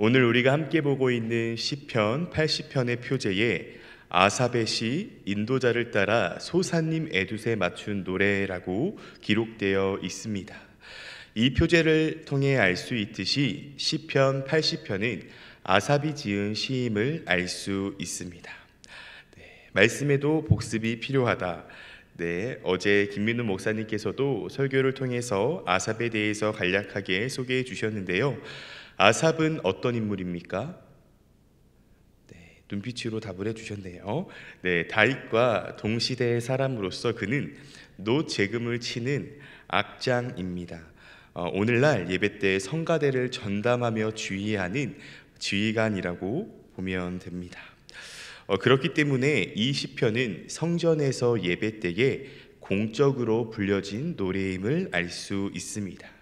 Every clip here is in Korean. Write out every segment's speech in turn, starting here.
오늘 우리가 함께 보고 있는 시편 80편의 표제에 아삽의 시 인도자를 따라 소사님 에둣에 맞춘 노래라고 기록되어 있습니다. 이 표제를 통해 알 수 있듯이 시편 80편은 아삽이 지은 시임을 알 수 있습니다. 말씀에도 복습이 필요하다. 어제 김민우 목사님께서도 설교를 통해서 아삽에 대해서 간략하게 소개해 주셨는데요. 아삽은 어떤 인물입니까? 눈빛으로 답을 해주셨네요. 다윗과 동시대의 사람으로서 그는 노재금을 치는 악장입니다. 오늘날 예배 때 성가대를 전담하며 주의하는 지휘관이라고 보면 됩니다. 그렇기 때문에 이 시편은 성전에서 예배 때에 공적으로 불려진 노래임을 알 수 있습니다.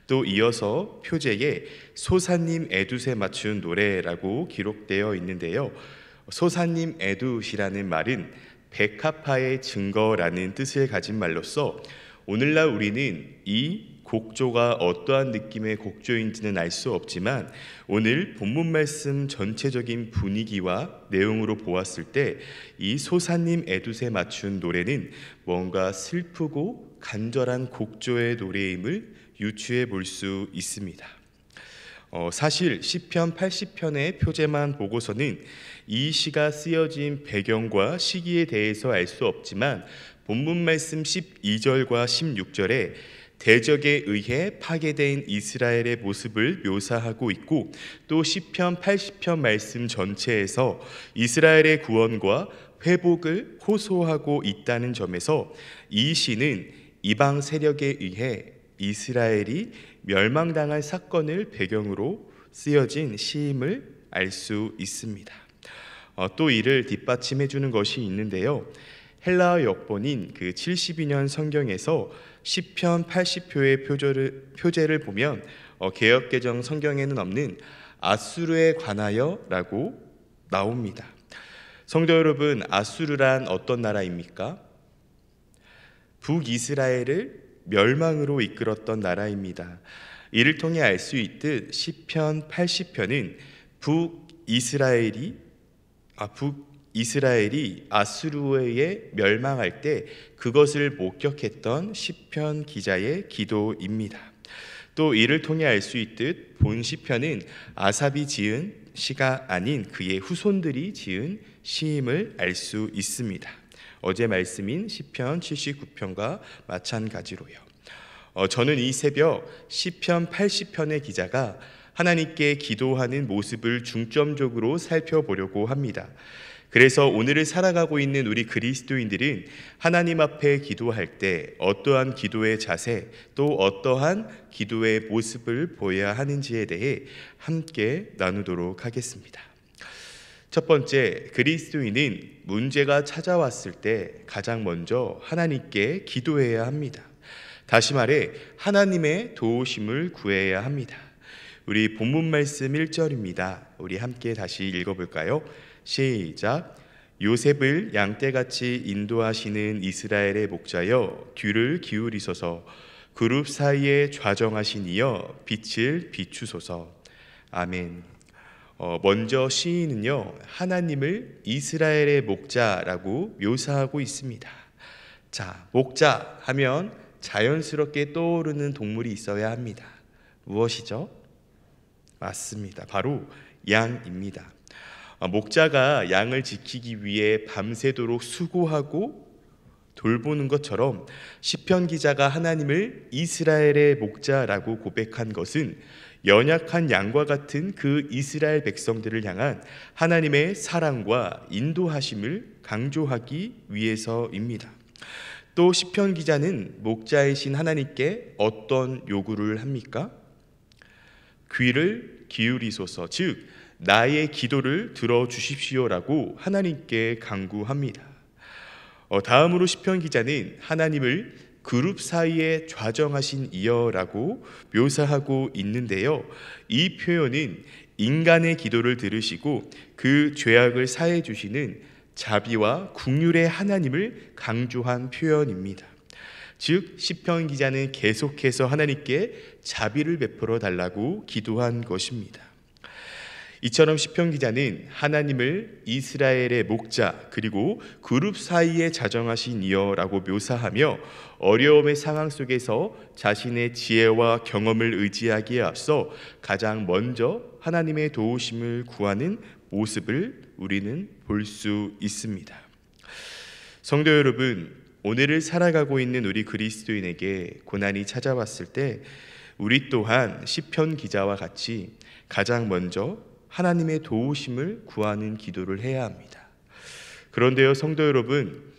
또 이어서 표제에 소사님 에둣에 맞춘 노래라고 기록되어 있는데요. 소사님 에둣이라는 말은 백합화의 증거라는 뜻을 가진 말로서 오늘날 우리는 이 곡조가 어떠한 느낌의 곡조인지는 알 수 없지만 오늘 본문 말씀 전체적인 분위기와 내용으로 보았을 때 이 소사님 에둣에 맞춘 노래는 뭔가 슬프고 간절한 곡조의 노래임을 유추해 볼 수 있습니다. 사실 시편 80편의 표제만 보고서는 이 시가 쓰여진 배경과 시기에 대해서 알 수 없지만 본문 말씀 12절과 16절에 대적에 의해 파괴된 이스라엘의 모습을 묘사하고 있고 또 시편 80편 말씀 전체에서 이스라엘의 구원과 회복을 호소하고 있다는 점에서 이 시는 이방 세력에 의해 이스라엘이 멸망당할 사건을 배경으로 쓰여진 시임을 알 수 있습니다. 또 이를 뒷받침해 주는 것이 있는데요. 헬라어 역본인 그 72년 성경에서 시편 80표의 표제를 보면 개역개정 성경에는 없는 아수르에 관하여라고 나옵니다. 성도 여러분, 아수르란 어떤 나라입니까? 북이스라엘을 멸망으로 이끌었던 나라입니다. 이를 통해 알 수 있듯 시편 80편은 북이스라엘이 아수르에 멸망할 때 그것을 목격했던 시편 기자의 기도입니다. 또 이를 통해 알 수 있듯 본 시편은 아삽이 지은 시가 아닌 그의 후손들이 지은 시임을 알 수 있습니다. 어제 말씀인 시편 79편과 마찬가지로요. 저는 이 새벽 시편 80편의 기자가 하나님께 기도하는 모습을 중점적으로 살펴보려고 합니다. 그래서 오늘을 살아가고 있는 우리 그리스도인들은 하나님 앞에 기도할 때 어떠한 기도의 자세 또 어떠한 기도의 모습을 보여야 하는지에 대해 함께 나누도록 하겠습니다. 첫 번째, 그리스도인은 문제가 찾아왔을 때 가장 먼저 하나님께 기도해야 합니다. 다시 말해 하나님의 도우심을 구해야 합니다. 우리 본문 말씀 1절입니다. 우리 함께 다시 읽어볼까요? 시작. 요셉을 양떼같이 인도하시는 이스라엘의 목자여 귀를 기울이소서. 그룹 사이에 좌정하신 이여 빛을 비추소서. 아멘. 먼저 시인은요, 하나님을 이스라엘의 목자라고 묘사하고 있습니다. 자, 목자 하면 자연스럽게 떠오르는 동물이 있어야 합니다. 무엇이죠? 맞습니다. 바로 양입니다. 목자가 양을 지키기 위해 밤새도록 수고하고 돌보는 것처럼 시편 기자가 하나님을 이스라엘의 목자라고 고백한 것은 연약한 양과 같은 그 이스라엘 백성들을 향한 하나님의 사랑과 인도하심을 강조하기 위해서입니다. 또 시편 기자는 목자이신 하나님께 어떤 요구를 합니까? 귀를 기울이소서, 즉 나의 기도를 들어주십시오라고 하나님께 간구합니다. 다음으로 시편 기자는 하나님을 그룹 사이에 좌정하신 이여라고 묘사하고 있는데요. 이 표현은 인간의 기도를 들으시고 그 죄악을 사해 주시는 자비와 긍휼의 하나님을 강조한 표현입니다. 즉 시편 기자는 계속해서 하나님께 자비를 베풀어 달라고 기도한 것입니다. 이처럼 시편 기자는 하나님을 이스라엘의 목자 그리고 그룹 사이에 자정하신 이여라고 묘사하며 어려움의 상황 속에서 자신의 지혜와 경험을 의지하기에 앞서 가장 먼저 하나님의 도우심을 구하는 모습을 우리는 볼 수 있습니다. 성도 여러분, 오늘을 살아가고 있는 우리 그리스도인에게 고난이 찾아왔을 때 우리 또한 시편 기자와 같이 가장 먼저 하나님의 도우심을 구하는 기도를 해야 합니다. 그런데요, 성도 여러분,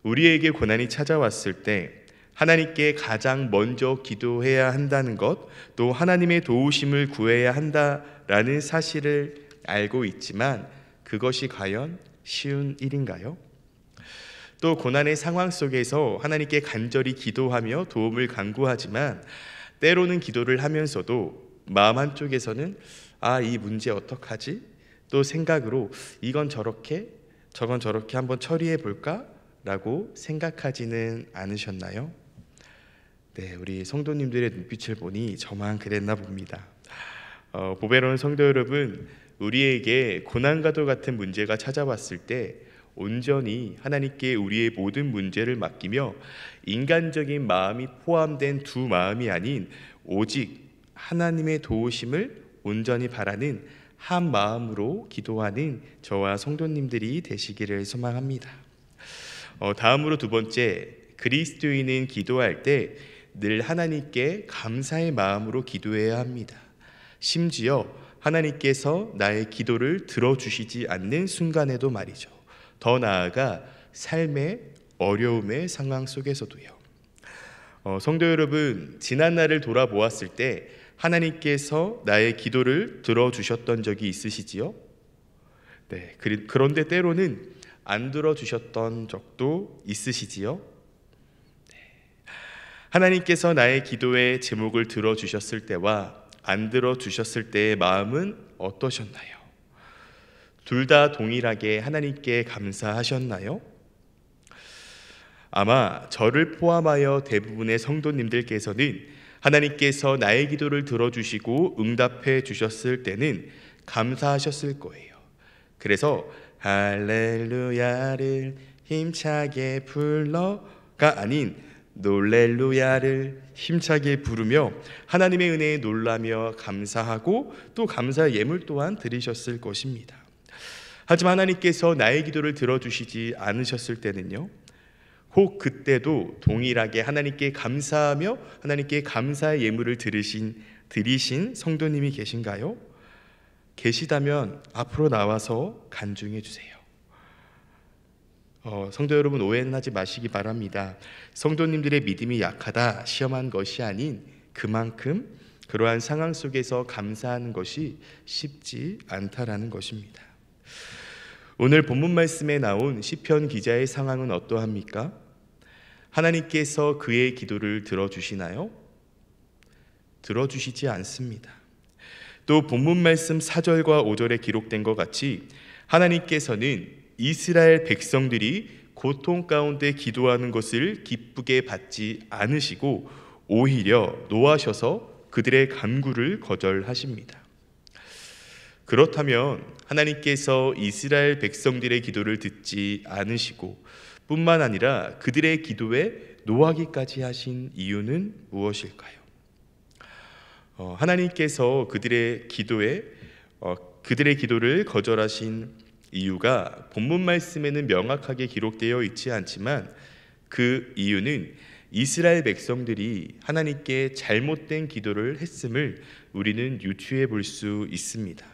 우리에게 고난이 찾아왔을 때 하나님께 가장 먼저 기도해야 한다는 것, 또 하나님의 도우심을 구해야 한다라는 사실을 알고 있지만 그것이 과연 쉬운 일인가요? 또 고난의 상황 속에서 하나님께 간절히 기도하며 도움을 간구하지만 때로는 기도를 하면서도 마음 한쪽에서는 이 문제 어떡하지? 또 생각으로 이건 저렇게 저건 저렇게 한번 처리해 볼까? 라고 생각하지는 않으셨나요? 네, 우리 성도님들의 눈빛을 보니 저만 그랬나 봅니다. 보배로운 성도 여러분, 우리에게 고난과도 같은 문제가 찾아왔을 때 온전히 하나님께 우리의 모든 문제를 맡기며 인간적인 마음이 포함된 두 마음이 아닌 오직 하나님의 도우심을 온전히 바라는 한 마음으로 기도하는 저와 성도님들이 되시기를 소망합니다. 다음으로 두 번째, 그리스도인은 기도할 때 늘 하나님께 감사의 마음으로 기도해야 합니다. 심지어 하나님께서 나의 기도를 들어주시지 않는 순간에도 말이죠. 더 나아가 삶의 어려움의 상황 속에서도요. 성도 여러분, 지난 날을 돌아보았을 때 하나님께서 나의 기도를 들어주셨던 적이 있으시지요? 네, 그런데 때로는 안 들어주셨던 적도 있으시지요? 네. 하나님께서 나의 기도의 제목을 들어주셨을 때와 안 들어주셨을 때의 마음은 어떠셨나요? 둘 다 동일하게 하나님께 감사하셨나요? 아마 저를 포함하여 대부분의 성도님들께서는 하나님께서 나의 기도를 들어주시고 응답해 주셨을 때는 감사하셨을 거예요. 그래서 할렐루야를 힘차게 불러가 아닌 놀렐루야를 힘차게 부르며 하나님의 은혜에 놀라며 감사하고 또 감사의 예물 또한 드리셨을 것입니다. 하지만 하나님께서 나의 기도를 들어주시지 않으셨을 때는요, 혹 그때도 동일하게 하나님께 감사하며 하나님께 감사의 예물을 드리신 성도님이 계신가요? 계시다면 앞으로 나와서 간증해 주세요. 성도 여러분, 오해는 하지 마시기 바랍니다. 성도님들의 믿음이 약하다 시험한 것이 아닌 그만큼 그러한 상황 속에서 감사하는 것이 쉽지 않다라는 것입니다. 오늘 본문 말씀에 나온 시편 기자의 상황은 어떠합니까? 하나님께서 그의 기도를 들어주시나요? 들어주시지 않습니다. 또 본문 말씀 4절과 5절에 기록된 것 같이 하나님께서는 이스라엘 백성들이 고통 가운데 기도하는 것을 기쁘게 받지 않으시고 오히려 노하셔서 그들의 간구를 거절하십니다. 그렇다면 하나님께서 이스라엘 백성들의 기도를 듣지 않으시고 뿐만 아니라 그들의 기도에 노하기까지 하신 이유는 무엇일까요? 하나님께서 그들의 기도를 거절하신 이유가 본문 말씀에는 명확하게 기록되어 있지 않지만 그 이유는 이스라엘 백성들이 하나님께 잘못된 기도를 했음을 우리는 유추해 볼 수 있습니다.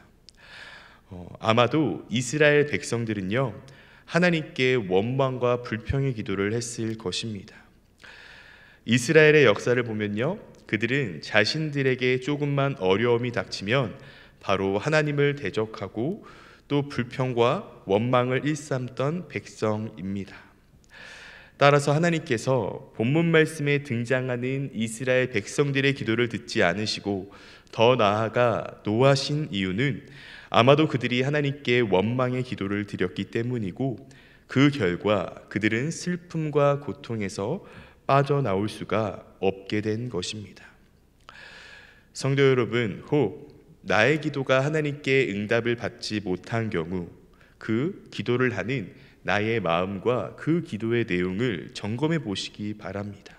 아마도 이스라엘 백성들은요, 하나님께 원망과 불평의 기도를 했을 것입니다. 이스라엘의 역사를 보면요, 그들은 자신들에게 조금만 어려움이 닥치면 바로 하나님을 대적하고 또 불평과 원망을 일삼던 백성입니다. 따라서 하나님께서 본문 말씀에 등장하는 이스라엘 백성들의 기도를 듣지 않으시고 더 나아가 노하신 이유는 아마도 그들이 하나님께 원망의 기도를 드렸기 때문이고 그 결과 그들은 슬픔과 고통에서 빠져나올 수가 없게 된 것입니다. 성도 여러분, 혹 나의 기도가 하나님께 응답을 받지 못한 경우 그 기도를 하는 나의 마음과 그 기도의 내용을 점검해 보시기 바랍니다.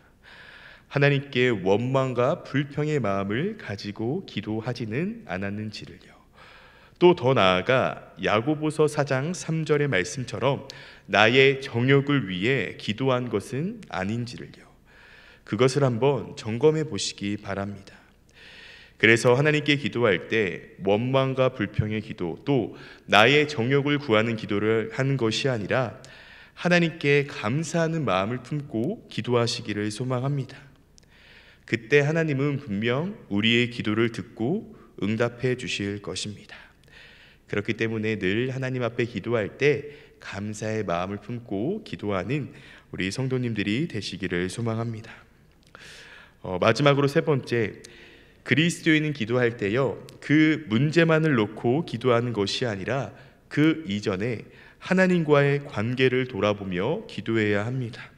하나님께 원망과 불평의 마음을 가지고 기도하지는 않았는지를요. 또 더 나아가 야고보서 4장 3절의 말씀처럼 나의 정욕을 위해 기도한 것은 아닌지를요. 그것을 한번 점검해 보시기 바랍니다. 그래서 하나님께 기도할 때 원망과 불평의 기도, 또 나의 정욕을 구하는 기도를 하는 것이 아니라 하나님께 감사하는 마음을 품고 기도하시기를 소망합니다. 그때 하나님은 분명 우리의 기도를 듣고 응답해 주실 것입니다. 그렇기 때문에 늘 하나님 앞에 기도할 때 감사의 마음을 품고 기도하는 우리 성도님들이 되시기를 소망합니다. 마지막으로 세 번째, 그리스도인은 기도할 때요, 그 문제만을 놓고 기도하는 것이 아니라 그 이전에 하나님과의 관계를 돌아보며 기도해야 합니다.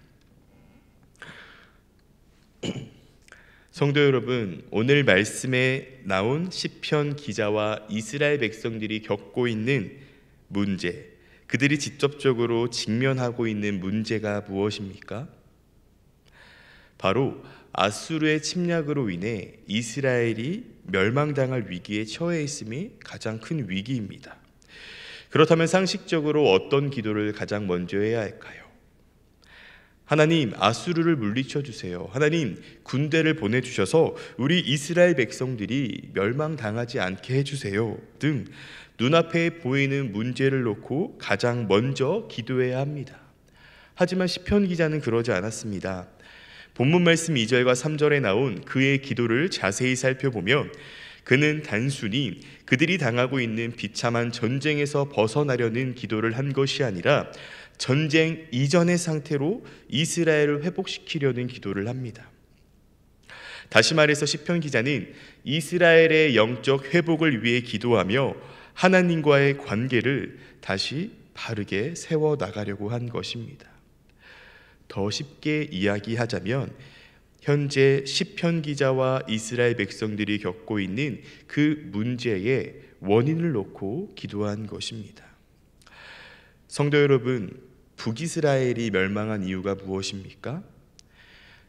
성도 여러분, 오늘 말씀에 나온 시편 기자와 이스라엘 백성들이 겪고 있는 문제, 그들이 직접적으로 직면하고 있는 문제가 무엇입니까? 바로 아수르의 침략으로 인해 이스라엘이 멸망당할 위기에 처해 있음이 가장 큰 위기입니다. 그렇다면 상식적으로 어떤 기도를 가장 먼저 해야 할까요? 하나님, 아수르를 물리쳐 주세요. 하나님, 군대를 보내주셔서 우리 이스라엘 백성들이 멸망당하지 않게 해주세요 등 눈앞에 보이는 문제를 놓고 가장 먼저 기도해야 합니다. 하지만 시편 기자는 그러지 않았습니다. 본문 말씀 2절과 3절에 나온 그의 기도를 자세히 살펴보면 그는 단순히 그들이 당하고 있는 비참한 전쟁에서 벗어나려는 기도를 한 것이 아니라 전쟁 이전의 상태로 이스라엘을 회복시키려는 기도를 합니다. 다시 말해서 시편 기자는 이스라엘의 영적 회복을 위해 기도하며 하나님과의 관계를 다시 바르게 세워나가려고 한 것입니다. 더 쉽게 이야기하자면 현재 시편 기자와 이스라엘 백성들이 겪고 있는 그 문제의 원인을 놓고 기도한 것입니다. 성도 여러분, 북이스라엘이 멸망한 이유가 무엇입니까?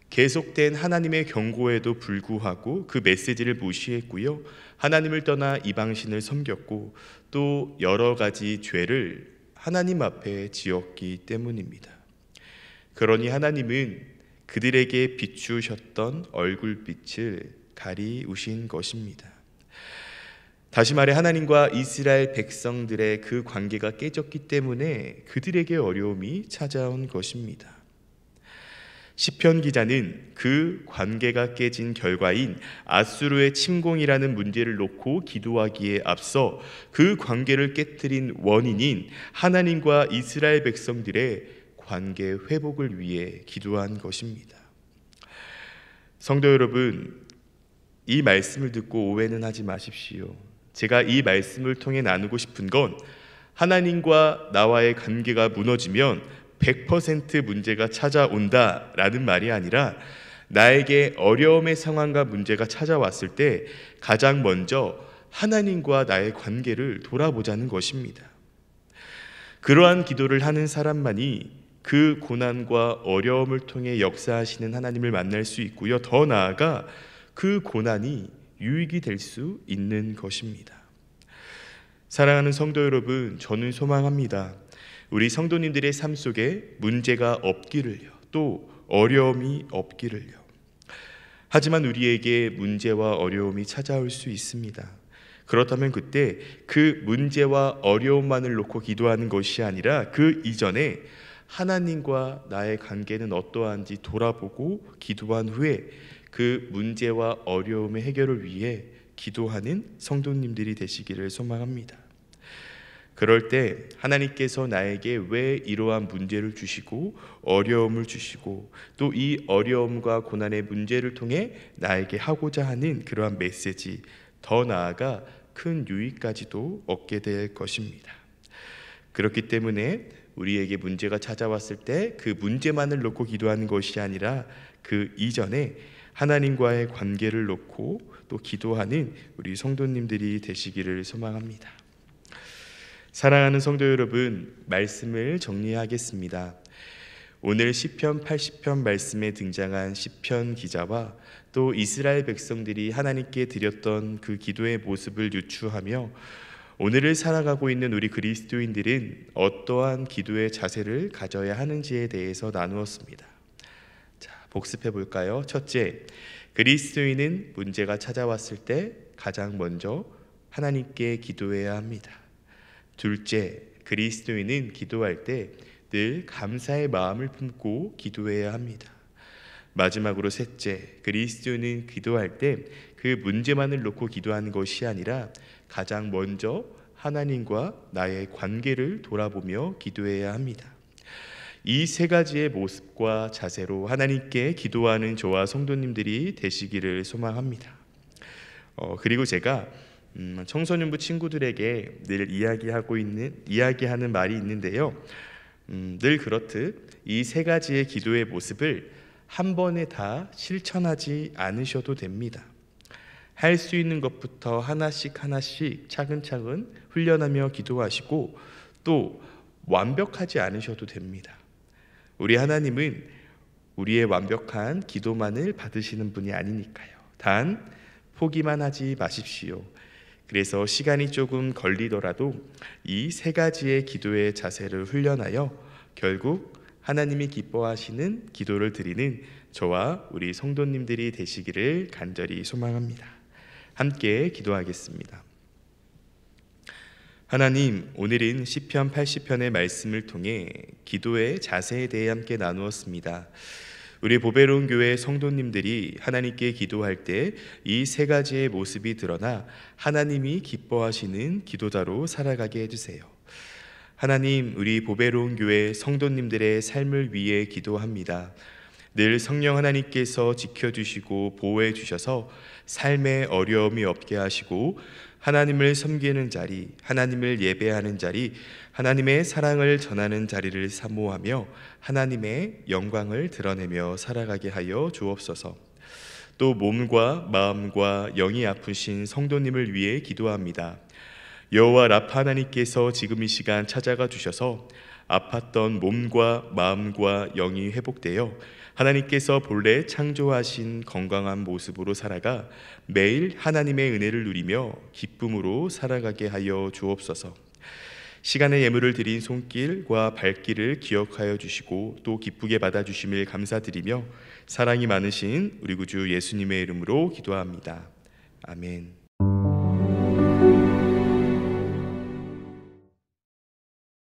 계속된 하나님의 경고에도 불구하고 그 메시지를 무시했고요, 하나님을 떠나 이방신을 섬겼고 또 여러 가지 죄를 하나님 앞에 지었기 때문입니다. 그러니 하나님은 그들에게 비추셨던 얼굴빛을 가리우신 것입니다. 다시 말해 하나님과 이스라엘 백성들의 그 관계가 깨졌기 때문에 그들에게 어려움이 찾아온 것입니다. 시편 기자는 그 관계가 깨진 결과인 아수르의 침공이라는 문제를 놓고 기도하기에 앞서 그 관계를 깨뜨린 원인인 하나님과 이스라엘 백성들의 관계 회복을 위해 기도한 것입니다. 성도 여러분, 이 말씀을 듣고 오해는 하지 마십시오. 제가 이 말씀을 통해 나누고 싶은 건 하나님과 나와의 관계가 무너지면 100% 문제가 찾아온다라는 말이 아니라 나에게 어려움의 상황과 문제가 찾아왔을 때 가장 먼저 하나님과 나의 관계를 돌아보자는 것입니다. 그러한 기도를 하는 사람만이 그 고난과 어려움을 통해 역사하시는 하나님을 만날 수 있고요, 더 나아가 그 고난이 유익이 될 수 있는 것입니다. 사랑하는 성도 여러분, 저는 소망합니다. 우리 성도님들의 삶 속에 문제가 없기를요, 또 어려움이 없기를요. 하지만 우리에게 문제와 어려움이 찾아올 수 있습니다. 그렇다면 그때 그 문제와 어려움만을 놓고 기도하는 것이 아니라 그 이전에 하나님과 나의 관계는 어떠한지 돌아보고 기도한 후에 그 문제와 어려움의 해결을 위해 기도하는 성도님들이 되시기를 소망합니다. 그럴 때 하나님께서 나에게 왜 이러한 문제를 주시고 어려움을 주시고 또 이 어려움과 고난의 문제를 통해 나에게 하고자 하는 그러한 메시지, 더 나아가 큰 유익까지도 얻게 될 것입니다. 그렇기 때문에 우리에게 문제가 찾아왔을 때 그 문제만을 놓고 기도하는 것이 아니라 그 이전에 하나님과의 관계를 놓고 또 기도하는 우리 성도님들이 되시기를 소망합니다. 사랑하는 성도 여러분, 말씀을 정리하겠습니다. 오늘 시편 80편 말씀에 등장한 시편 기자와 또 이스라엘 백성들이 하나님께 드렸던 그 기도의 모습을 유추하며 오늘을 살아가고 있는 우리 그리스도인들은 어떠한 기도의 자세를 가져야 하는지에 대해서 나누었습니다. 자, 복습해 볼까요? 첫째, 그리스도인은 문제가 찾아왔을 때 가장 먼저 하나님께 기도해야 합니다. 둘째, 그리스도인은 기도할 때 늘 감사의 마음을 품고 기도해야 합니다. 마지막으로 셋째, 그리스도인은 기도할 때 그 문제만을 놓고 기도하는 것이 아니라 가장 먼저 하나님과 나의 관계를 돌아보며 기도해야 합니다. 이 세 가지의 모습과 자세로 하나님께 기도하는 저와 성도님들이 되시기를 소망합니다. 그리고 제가 청소년부 친구들에게 늘 이야기하는 말이 있는데요. 늘 그렇듯 이 세 가지의 기도의 모습을 한 번에 다 실천하지 않으셔도 됩니다. 할 수 있는 것부터 하나씩 차근차근 훈련하며 기도하시고 또 완벽하지 않으셔도 됩니다. 우리 하나님은 우리의 완벽한 기도만을 받으시는 분이 아니니까요. 단 포기만 하지 마십시오. 그래서 시간이 조금 걸리더라도 이 세 가지의 기도의 자세를 훈련하여 결국 하나님이 기뻐하시는 기도를 드리는 저와 우리 성도님들이 되시기를 간절히 소망합니다. 함께 기도하겠습니다. 하나님, 오늘은 시편 80편의 말씀을 통해 기도의 자세에 대해 함께 나누었습니다. 우리 보배로운 교회 성도님들이 하나님께 기도할 때 이 세 가지의 모습이 드러나 하나님이 기뻐하시는 기도자로 살아가게 해주세요. 하나님, 우리 보배로운 교회 성도님들의 삶을 위해 기도합니다. 늘 성령 하나님께서 지켜주시고 보호해 주셔서 삶에 어려움이 없게 하시고 하나님을 섬기는 자리, 하나님을 예배하는 자리, 하나님의 사랑을 전하는 자리를 사모하며 하나님의 영광을 드러내며 살아가게 하여 주옵소서. 또 몸과 마음과 영이 아프신 성도님을 위해 기도합니다. 여호와 라파 하나님께서 지금 이 시간 찾아가 주셔서 아팠던 몸과 마음과 영이 회복되어 하나님께서 본래 창조하신 건강한 모습으로 살아가 매일 하나님의 은혜를 누리며 기쁨으로 살아가게 하여 주옵소서. 시간의 예물을 드린 손길과 발길을 기억하여 주시고 또 기쁘게 받아주심을 감사드리며 사랑이 많으신 우리 구주 예수님의 이름으로 기도합니다. 아멘.